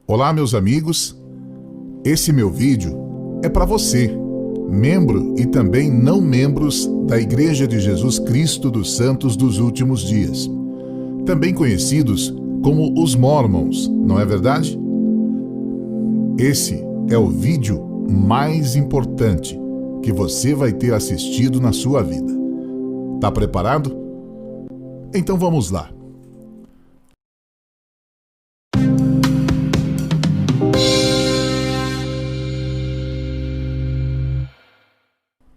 Olá, meus amigos. Esse meu vídeo é para você, membro e também não membros da Igreja de Jesus Cristo dos Santos dos Últimos Dias, também conhecidos como os Mormons, não é verdade? Esse é o vídeo mais importante que você vai ter assistido na sua vida. Tá preparado? Então vamos lá.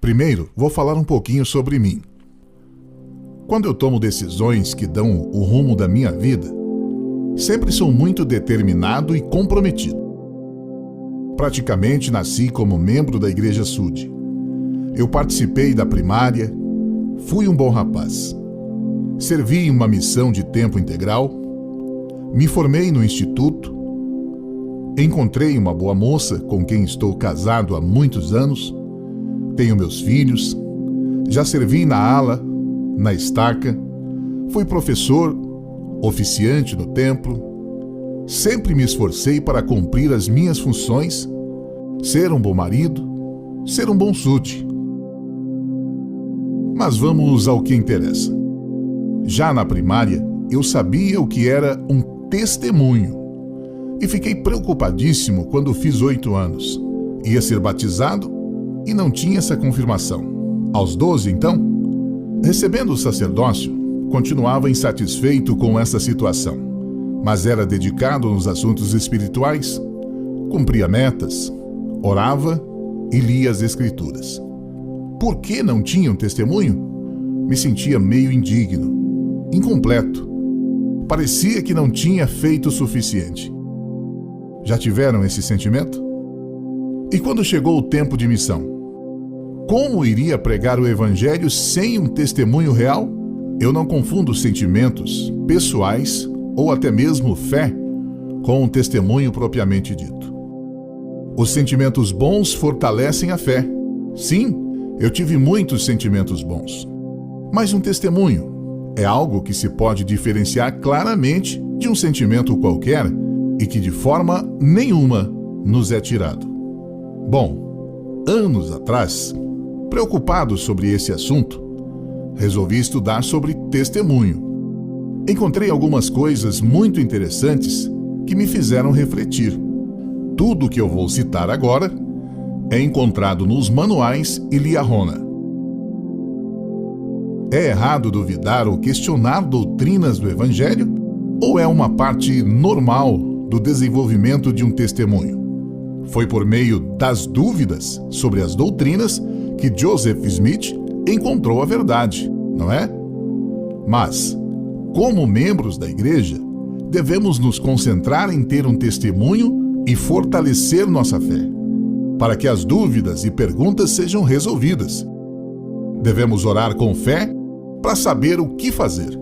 Primeiro, vou falar um pouquinho sobre mim. Quando eu tomo decisões que dão o rumo da minha vida, sempre sou muito determinado e comprometido. Praticamente nasci como membro da Igreja Sud. Eu participei da primária, fui um bom rapaz. Servi em uma missão de tempo integral, me formei no instituto, encontrei uma boa moça com quem estou casado há muitos anos, tenho meus filhos, já servi na ala, na estaca, fui professor, oficiante no templo, sempre me esforcei para cumprir as minhas funções, ser um bom marido, ser um bom sud. Mas vamos ao que interessa. Já na primária, eu sabia o que era um testemunho e fiquei preocupadíssimo quando fiz 8 anos. Ia ser batizado e não tinha essa confirmação. Aos 12, então, recebendo o sacerdócio, continuava insatisfeito com essa situação, mas era dedicado nos assuntos espirituais, cumpria metas, orava e lia as Escrituras. Por que não tinha um testemunho? Me sentia meio indigno, incompleto. Parecia que não tinha feito o suficiente. Já tiveram esse sentimento? E quando chegou o tempo de missão? Como iria pregar o Evangelho sem um testemunho real? Eu não confundo sentimentos pessoais ou até mesmo fé com um testemunho propriamente dito. Os sentimentos bons fortalecem a fé. Sim, eu tive muitos sentimentos bons. Mas um testemunho é algo que se pode diferenciar claramente de um sentimento qualquer e que de forma nenhuma nos é tirado. Bom, anos atrás, preocupado sobre esse assunto, resolvi estudar sobre testemunho. Encontrei algumas coisas muito interessantes que me fizeram refletir. Tudo o que eu vou citar agora é encontrado nos manuais Eliahona. É errado duvidar ou questionar doutrinas do Evangelho ou é uma parte normal do desenvolvimento de um testemunho? Foi por meio das dúvidas sobre as doutrinas que Joseph Smith encontrou a verdade, não é? Mas, como membros da igreja, devemos nos concentrar em ter um testemunho e fortalecer nossa fé, para que as dúvidas e perguntas sejam resolvidas. Devemos orar com fé para saber o que fazer,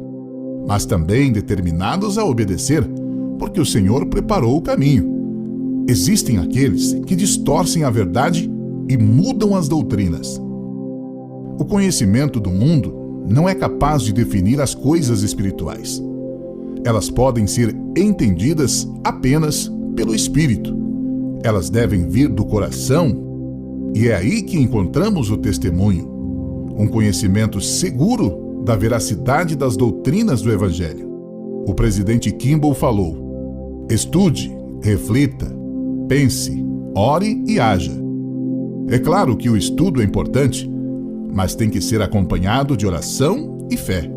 mas também determinados a obedecer, porque o Senhor preparou o caminho. Existem aqueles que distorcem a verdade e mudam as doutrinas. O conhecimento do mundo não é capaz de definir as coisas espirituais. Elas podem ser entendidas apenas pelo Espírito. Elas devem vir do coração, e é aí que encontramos o testemunho, um conhecimento seguro da veracidade das doutrinas do Evangelho. O presidente Kimball falou: estude, reflita, pense, ore e haja. É claro que o estudo é importante, mas tem que ser acompanhado de oração e fé.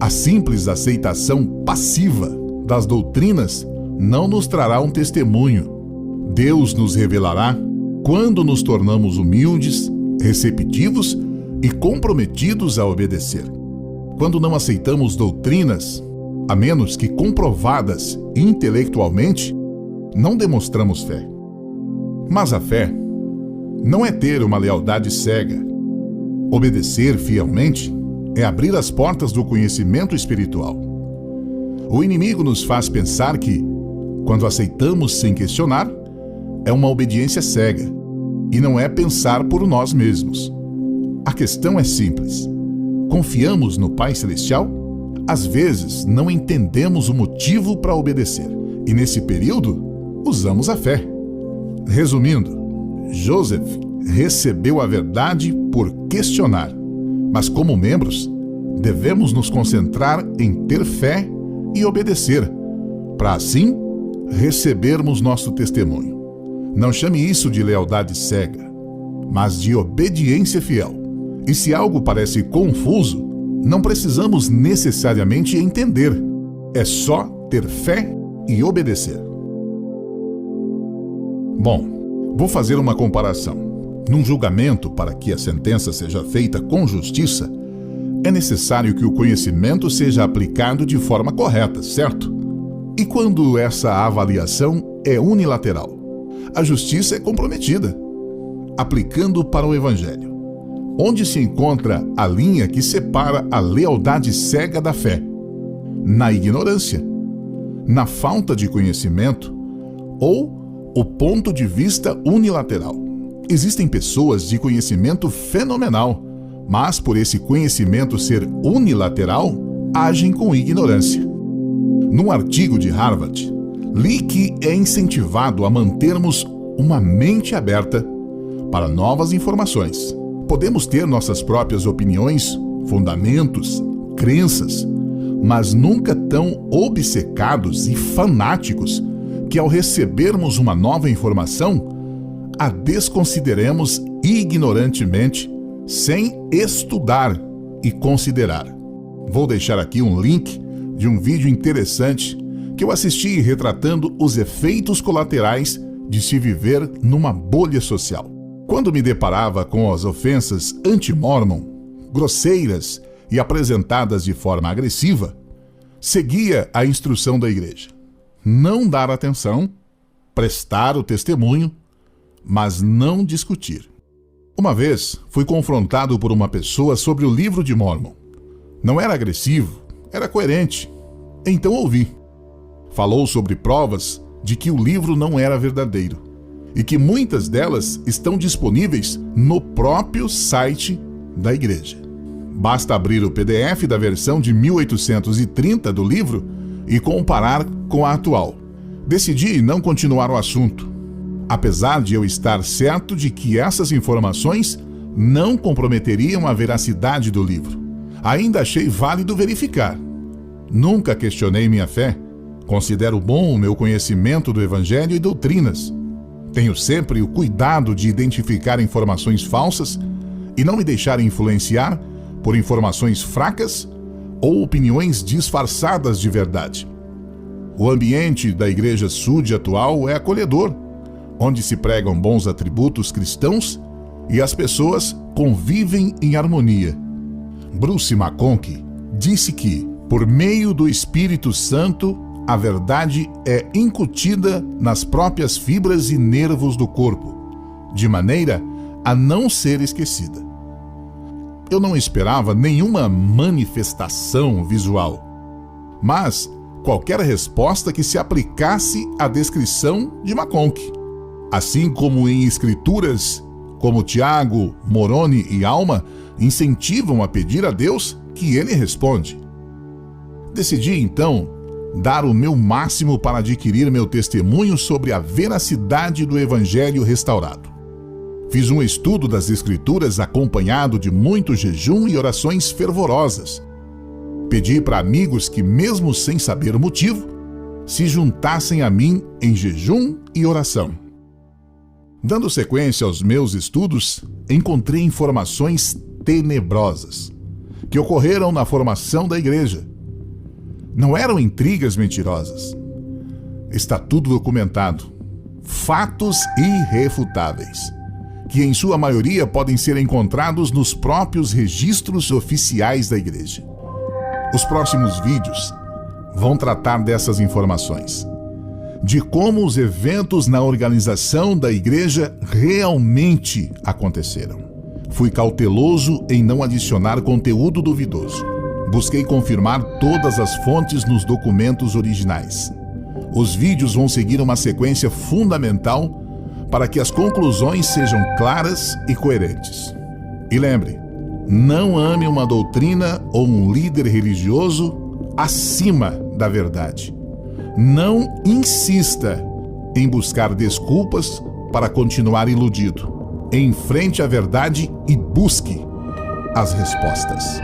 A simples aceitação passiva das doutrinas não nos trará um testemunho. Deus nos revelará quando nos tornamos humildes, receptivos e comprometidos a obedecer. Quando não aceitamos doutrinas, a menos que comprovadas intelectualmente, não demonstramos fé. Mas a fé não é ter uma lealdade cega. Obedecer fielmente é abrir as portas do conhecimento espiritual. O inimigo nos faz pensar que, quando aceitamos sem questionar, é uma obediência cega e não é pensar por nós mesmos. A questão é simples. Confiamos no Pai Celestial? Às vezes não entendemos o motivo para obedecer. E nesse período, usamos a fé. Resumindo, Joseph recebeu a verdade por questionar, mas como membros, devemos nos concentrar em ter fé e obedecer, para assim recebermos nosso testemunho. Não chame isso de lealdade cega, mas de obediência fiel. E se algo parece confuso, não precisamos necessariamente entender. É só ter fé e obedecer. Bom, vou fazer uma comparação. Num julgamento, para que a sentença seja feita com justiça, é necessário que o conhecimento seja aplicado de forma correta, certo? E quando essa avaliação é unilateral, a justiça é comprometida. Aplicando para o Evangelho, onde se encontra a linha que separa a lealdade cega da fé? Na ignorância, na falta de conhecimento ou o ponto de vista unilateral. Existem pessoas de conhecimento fenomenal, mas por esse conhecimento ser unilateral, agem com ignorância. Num artigo de Harvard, li que é incentivado a mantermos uma mente aberta para novas informações. Podemos ter nossas próprias opiniões, fundamentos, crenças, mas nunca tão obcecados e fanáticos que, ao recebermos uma nova informação, a desconsideremos ignorantemente, sem estudar e considerar. Vou deixar aqui um link de um vídeo interessante que eu assisti retratando os efeitos colaterais de se viver numa bolha social. Quando me deparava com as ofensas anti-Mormon, grosseiras e apresentadas de forma agressiva, seguia a instrução da igreja: não dar atenção, prestar o testemunho, mas não discutir. Uma vez fui confrontado por uma pessoa sobre o livro de Mormon. Não era agressivo, era coerente. Então ouvi. Falou sobre provas de que o livro não era verdadeiro e que muitas delas estão disponíveis no próprio site da igreja. Basta abrir o PDF da versão de 1830 do livro e comparar com a atual. Decidi não continuar o assunto, apesar de eu estar certo de que essas informações não comprometeriam a veracidade do livro. Ainda achei válido verificar. Nunca questionei minha fé. Considero bom o meu conhecimento do Evangelho e doutrinas. Tenho sempre o cuidado de identificar informações falsas e não me deixar influenciar por informações fracas ou opiniões disfarçadas de verdade. O ambiente da Igreja Sud atual é acolhedor, onde se pregam bons atributos cristãos e as pessoas convivem em harmonia. Bruce McConkie disse que, por meio do Espírito Santo, a verdade é incutida nas próprias fibras e nervos do corpo, de maneira a não ser esquecida. Eu não esperava nenhuma manifestação visual, mas qualquer resposta que se aplicasse à descrição de McConkie. Assim como em escrituras como Tiago, Moroni e Alma incentivam a pedir a Deus que ele responde. Decidi, então, dar o meu máximo para adquirir meu testemunho sobre a veracidade do Evangelho restaurado. Fiz um estudo das Escrituras acompanhado de muito jejum e orações fervorosas. Pedi para amigos que, mesmo sem saber o motivo, se juntassem a mim em jejum e oração. Dando sequência aos meus estudos, encontrei informações tenebrosas que ocorreram na formação da igreja. Não eram intrigas mentirosas. Está tudo documentado. Fatos irrefutáveis, que em sua maioria podem ser encontrados nos próprios registros oficiais da igreja. Os próximos vídeos vão tratar dessas informações, de como os eventos na organização da igreja realmente aconteceram. Fui cauteloso em não adicionar conteúdo duvidoso. Busquei confirmar todas as fontes nos documentos originais. Os vídeos vão seguir uma sequência fundamental para que as conclusões sejam claras e coerentes. E lembre, não ame uma doutrina ou um líder religioso acima da verdade. Não insista em buscar desculpas para continuar iludido. Enfrente a verdade e busque as respostas.